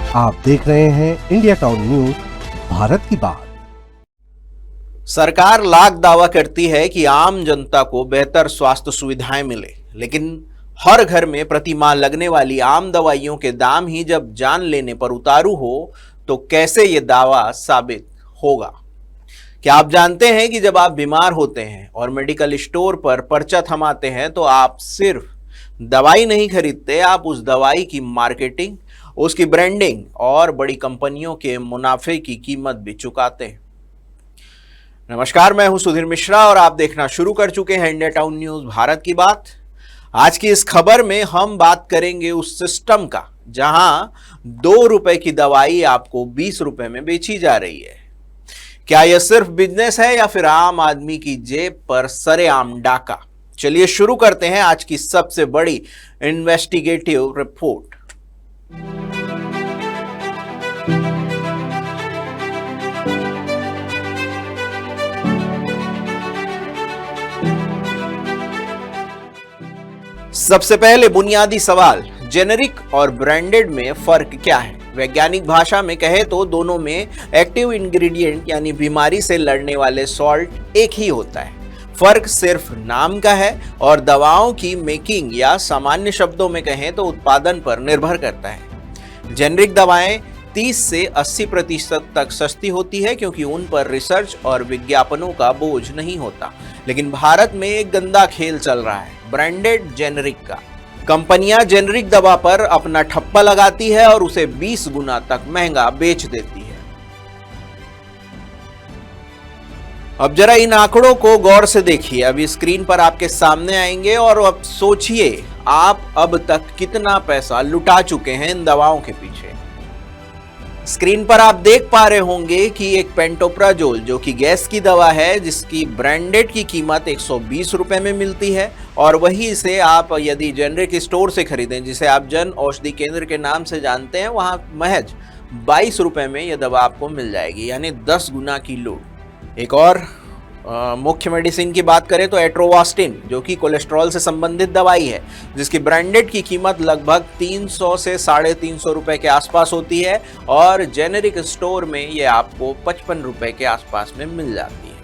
आप देख रहे हैं इंडिया टाउन न्यूज भारत की बात। सरकार लाख दावा करती है कि आम जनता को बेहतर स्वास्थ्य सुविधाएं मिले, लेकिन हर घर में प्रति माह लगने वाली आम दवाइयों के दाम ही जब जान लेने पर उतारू हो तो कैसे ये दावा साबित होगा। क्या आप जानते हैं कि जब आप बीमार होते हैं और मेडिकल स्टोर पर पर्चा थमाते हैं तो आप सिर्फ दवाई नहीं खरीदते, आप उस दवाई की मार्केटिंग, उसकी ब्रांडिंग और बड़ी कंपनियों के मुनाफे की कीमत भी चुकाते हैं। नमस्कार, मैं हूं सुधीर मिश्रा और आप देखना शुरू कर चुके हैं इंडिया टाउन न्यूज भारत की बात। आज की इस खबर में हम बात करेंगे उस सिस्टम का जहां 2 रुपए की दवाई आपको 20 रुपए में बेची जा रही है। क्या यह सिर्फ बिजनेस है या फिर आम आदमी की जेब पर सरेआम डाका? चलिए शुरू करते हैं आज की सबसे बड़ी इन्वेस्टिगेटिव रिपोर्ट। सबसे पहले बुनियादी सवाल, जेनेरिक और ब्रांडेड में फर्क क्या है? वैज्ञानिक भाषा में कहे तो दोनों में एक्टिव इंग्रेडिएंट यानी बीमारी से लड़ने वाले सॉल्ट एक ही होता है। फर्क सिर्फ नाम का है और दवाओं की मेकिंग या सामान्य शब्दों में कहें तो उत्पादन पर निर्भर करता है। जेनेरिक दवाएं 30 से 80% तक सस्ती होती है क्योंकि उन पर रिसर्च और विज्ञापनों का बोझ नहीं होता। लेकिन भारत में एक गंदा खेल चल रहा है, ब्रांडेड जेनेरिक का। कंपनियां जेनेरिक दवा पर अपना ठप्पा लगाती है और उसे 20 गुना तक महंगा बेच देती है। अब जरा इन आंकड़ों को गौर से देखिए, अभी स्क्रीन पर आपके सामने आएंगे और अब सोचिए आप अब तक कितना पैसा लुटा चुके हैं इन दवाओं के पीछे। स्क्रीन पर आप देख पा रहे होंगे कि एक पेंटोप्राजोल जो कि गैस की दवा है, जिसकी ब्रांडेड की कीमत 120 रुपए में मिलती है और वही से आप यदि जेनेरिक स्टोर से खरीदें, जिसे आप जन औषधि केंद्र के नाम से जानते हैं, वहां महज 22 रुपए में यह दवा आपको मिल जाएगी, यानी 10 गुना की लूट। एक और मुख्य मेडिसिन की बात करें तो एट्रोवास्टिन जो कि कोलेस्ट्रॉल से संबंधित दवाई है, जिसकी ब्रांडेड की कीमत लगभग 300 से 350 रुपए के आसपास होती है और जेनेरिक स्टोर में ये आपको 55 रुपए के आसपास में मिल जाती है।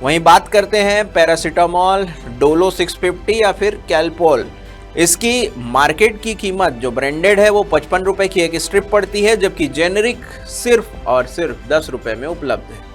वहीं बात करते हैं पैरासीटामोल, डोलो 650 या फिर कैलपोल। इसकी मार्केट की कीमत जो ब्रांडेड है वो 55 रुपए की एक स्ट्रिप पड़ती है, जबकि जेनेरिक सिर्फ और सिर्फ 10 रुपए में उपलब्ध है।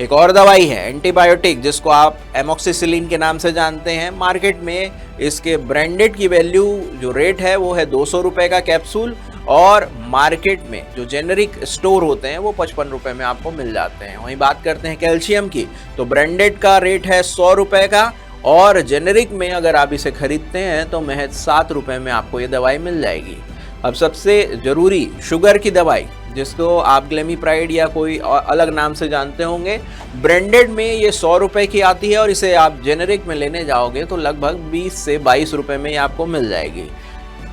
एक और दवाई है एंटीबायोटिक, जिसको आप एमोक्सिसिलिन के नाम से जानते हैं। मार्केट में इसके ब्रांडेड की वैल्यू जो रेट है वो है 200 रुपए का कैप्सूल और मार्केट में जो जेनेरिक स्टोर होते हैं वो 55 रुपए में आपको मिल जाते हैं। वहीं बात करते हैं कैल्शियम की, तो ब्रांडेड का रेट है 100 रुपए का और जेनेरिक में अगर आप इसे खरीदते हैं तो महज 7 रुपए में आपको ये दवाई मिल जाएगी। अब सबसे जरूरी, शुगर की दवाई जिसको आप ग्लेमीप्राइड या कोई अलग नाम से जानते होंगे, ब्रांडेड में ये 100 रुपए की आती है और इसे आप जेनेरिक में लेने जाओगे तो लगभग 20 से 22 रुपए में ये आपको मिल जाएगी।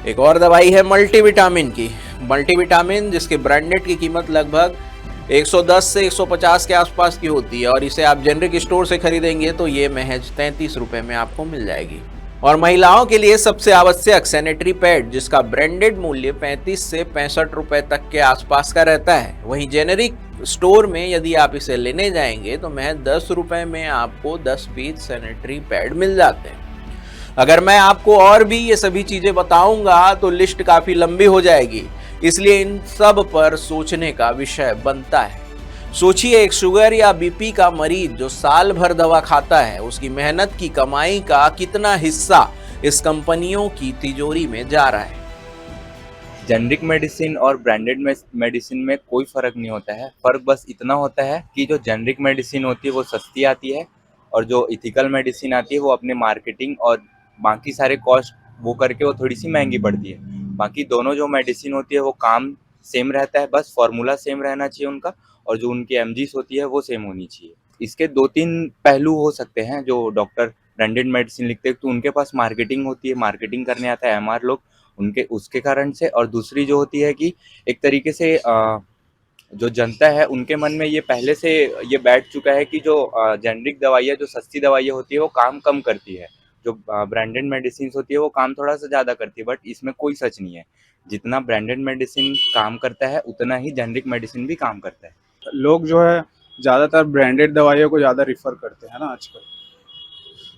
एक और दवाई है मल्टीविटामिन की, मल्टीविटामिन जिसके ब्रांडेड की कीमत लगभग 110 से 150 के आसपास की होती है और इसे आप जेनेरिक स्टोर से खरीदेंगे तो ये महज 33 रुपए में आपको मिल जाएगी। और महिलाओं के लिए सबसे आवश्यक सैनिटरी पैड, जिसका ब्रांडेड मूल्य 35 से 65 रुपए तक के आसपास का रहता है। वहीं जेनेरिक स्टोर में यदि आप इसे लेने जाएंगे तो महज 10 रुपए में आपको 10 पीस सैनिटरी पैड मिल जाते हैं। अगर मैं आपको और भी ये सभी चीजें बताऊंगा तो लिस्ट काफी लंबी हो जाएगी, इसलिए इन सब पर सोचने का विषय बनता है। सोचिए, एक शुगर या बीपी का मरीज जो साल भर दवा खाता है, उसकी मेहनत की कमाई का कितना हिस्सा इस कंपनियों की तिजोरी में जा रहा है। जेनरिक मेडिसिन और ब्रांडेड मेडिसिन में कोई फ़र्क नहीं होता है। फ़र्क बस इतना होता है कि जो जेनरिक मेडिसिन होती है वो सस्ती आती है और जो इथिकल मेडिसिन आती है वो अपने मार्केटिंग और बाकी सारे कॉस्ट वो करके वो थोड़ी सी महंगी पड़ती है। बाकी दोनों जो मेडिसिन होती है वो काम सेम रहता है, बस फार्मूला सेम रहना चाहिए उनका और जो उनकी एमजीस होती है वो सेम होनी चाहिए। इसके 2-3 पहलू हो सकते हैं। जो डॉक्टर ब्रांडेड मेडिसिन लिखते हैं तो उनके पास मार्केटिंग होती है, मार्केटिंग करने आता है एमआर लोग, उनके उसके कारण से। और दूसरी जो होती है कि एक तरीके से जो जनता है उनके मन में ये पहले से ये बैठ चुका है कि जो जेनरिक दवाइयाँ, जो सस्ती दवाइयाँ होती है वो काम कम करती है, जो ब्रांडेड मेडिसिन होती है वो काम थोड़ा सा ज़्यादा करती है। बट इसमें कोई सच नहीं है। जितना ब्रांडेड मेडिसिन काम करता है उतना ही जेनरिक मेडिसिन भी काम करता है। लोग जो है ज़्यादातर ब्रांडेड दवाइयों को ज़्यादा रिफ़र करते हैं ना आजकल।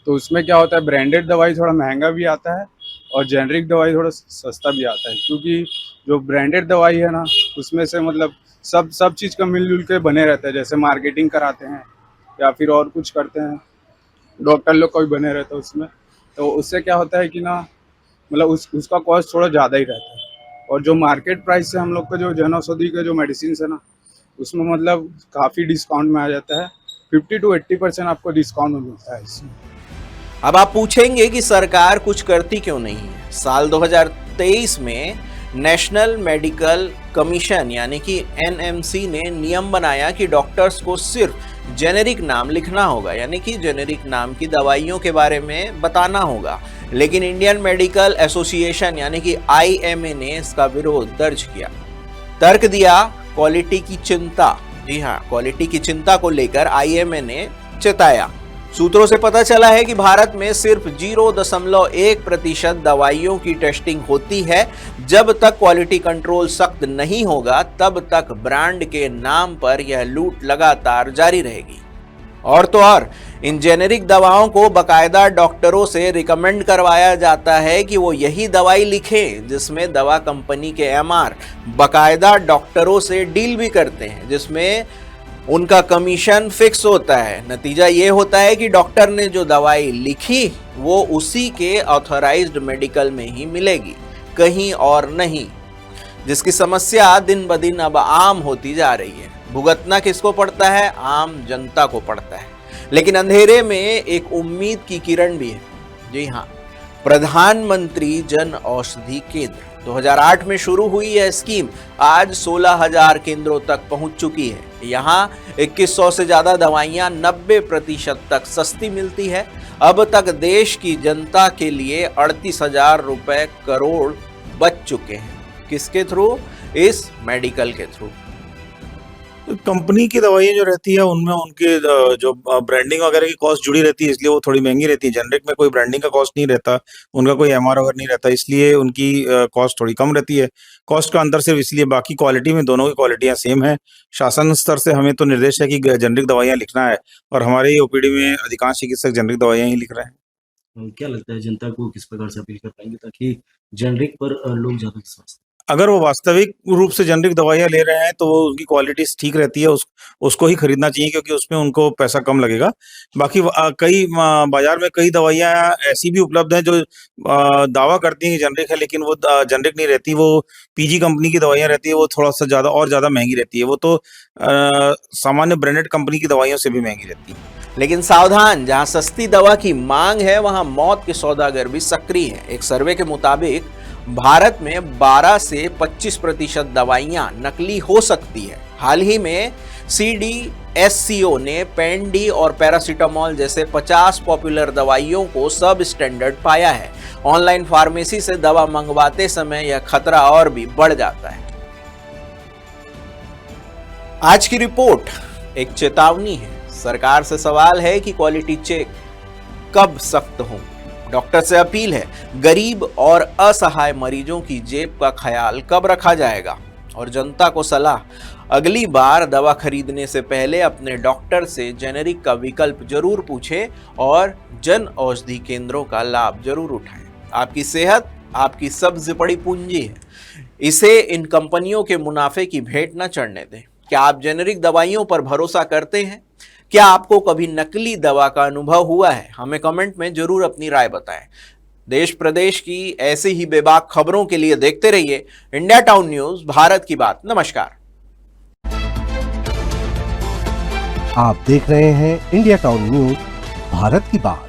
तो उसमें क्या होता है, ब्रांडेड दवाई थोड़ा महंगा भी आता है और जेनरिक दवाई थोड़ा सस्ता भी आता है, क्योंकि जो ब्रांडेड दवाई है ना उसमें से मतलब सब चीज़ का मिलजुल के बने रहता है। जैसे मार्केटिंग कराते हैं या फिर और कुछ करते हैं, डॉक्टर लोग का भी बने रहता है उसमें। तो उससे क्या होता है कि ना मतलब उसका कॉस्ट थोड़ा ज़्यादा ही रहता है। और जो मार्केट प्राइस से हम लोग का जो जन औषधि के जो मेडिसिन है ना उसमें मतलब काफ़ी डिस्काउंट में आ जाता है। 50 to 80% आपको डिस्काउंट मिलता है इसमें। अब आप पूछेंगे कि सरकार कुछ करती क्यों नहीं है। साल 2023 में नेशनल मेडिकल कमीशन यानी कि एनएमसी ने नियम बनाया कि डॉक्टर्स को सिर्फ जेनेरिक नाम लिखना होगा, यानी कि जेनेरिक नाम की दवाइयों के बारे में बताना होगा। लेकिन इंडियन मेडिकल एसोसिएशन यानी कि आईएमए ने इसका विरोध दर्ज किया। तर्क दिया क्वालिटी की चिंता। जी हाँ, क्वालिटी की चिंता को लेकर आईएमए ने चेताया। सूत्रों से पता चला है कि भारत में सिर्फ 0.1% दवाइयों की टेस्टिंग होती है। जब तक क्वालिटी कंट्रोल सख्त नहीं होगा तब तक ब्रांड के नाम पर यह लूट लगातार जारी रहेगी। और तो और इन जेनेरिक दवाओं को बकायदा डॉक्टरों से रिकमेंड करवाया जाता है कि वो यही दवाई लिखें, जिसमें दवा कंपनी के एमआर बकायदा डॉक्टरों से डील भी करते हैं, जिसमें उनका कमीशन फिक्स होता है। नतीजा ये होता है कि डॉक्टर ने जो दवाई लिखी वो उसी के ऑथराइज्ड मेडिकल में ही मिलेगी, कहीं और नहीं, जिसकी समस्या दिन ब दिन अब आम होती जा रही है। भुगतना किसको पड़ता है? आम जनता को पड़ता है। लेकिन अंधेरे में एक उम्मीद की किरण भी है। जी हाँ, प्रधानमंत्री जन औषधि केंद्र 2008 में शुरू हुई यह स्कीम आज 16,000 केंद्रों तक पहुंच चुकी है। यहाँ 2100 से ज्यादा दवाइयाँ 90% तक सस्ती मिलती है। अब तक देश की जनता के लिए 38,000 रुपए करोड़ बच चुके हैं। किसके थ्रू? इस मेडिकल के थ्रू। कंपनी की दवाइयाँ जो रहती है उनमें उनके जो ब्रांडिंग वगैरह की कॉस्ट जुड़ी रहती है, इसलिए वो थोड़ी महंगी रहती है। जेनरिक में कोई ब्रांडिंग का कॉस्ट नहीं रहता, उनका कोई एमआर वगैरह नहीं रहता, इसलिए उनकी कॉस्ट थोड़ी कम रहती है। कॉस्ट का अंतर सिर्फ इसलिए, बाकी क्वालिटी में दोनों की क्वालिटियाँ सेम है। शासन स्तर से हमें तो निर्देश है कि जेनरिक दवाइयाँ लिखना है और हमारे ओपीडी में अधिकांश चिकित्सक जेनरिक दवाइयाँ ही लिख रहे हैं। क्या लगता है जनता को किस प्रकार से अपील कर पाएंगे ताकि जेनरिक पर लोग ज्यादा विश्वास करें? अगर वो वास्तविक रूप से जेनरिक दवाइयाँ ले रहे हैं तो वो उनकी क्वालिटी ठीक रहती है, उसको ही खरीदना चाहिए, क्योंकि उसमें उनको पैसा कम लगेगा। बाकी कई बाजार में कई दवाइयाँ ऐसी भी उपलब्ध हैं जो दावा करती हैं कि जेनरिक है, लेकिन वो जेनरिक नहीं रहती। वो पीजी कंपनी की दवाइयाँ रहती है, वो थोड़ा सा ज़्यादा महंगी रहती है। वो तो सामान्य ब्रांडेड कंपनी की दवाइयों से भी महंगी रहती है। लेकिन सावधान, जहां सस्ती दवा की मांग है वहां मौत के सौदागर भी सक्रिय हैं। एक सर्वे के मुताबिक भारत में 12 से 25% दवाइयां नकली हो सकती है। हाल ही में CDSCO ने पेंडी और पैरासीटामोल जैसे 50 पॉपुलर दवाइयों को सब स्टैंडर्ड पाया है। ऑनलाइन फार्मेसी से दवा मंगवाते समय यह खतरा और भी बढ़ जाता है। आज की रिपोर्ट एक चेतावनी है। सरकार से सवाल है कि क्वालिटी चेक कब सख्त हों। डॉक्टर से अपील है, गरीब और असहाय मरीजों की जेब का ख्याल कब रखा जाएगा। और जनता को सलाह, अगली बार दवा खरीदने से पहले अपने डॉक्टर से जेनेरिक का विकल्प जरूर पूछें और जन औषधि केंद्रों का लाभ जरूर उठाएं। आपकी सेहत आपकी सबसे बड़ी पूंजी है, इसे इन कंपनियों के मुनाफे की भेंट न चढ़ने दें। क्या आप जेनेरिक दवाइयों पर भरोसा करते हैं? क्या आपको कभी नकली दवा का अनुभव हुआ है? हमें कमेंट में जरूर अपनी राय बताएं। देश प्रदेश की ऐसी ही बेबाक खबरों के लिए देखते रहिए इंडिया टाउन न्यूज, भारत की बात। नमस्कार। आप देख रहे हैं इंडिया टाउन न्यूज, भारत की बात।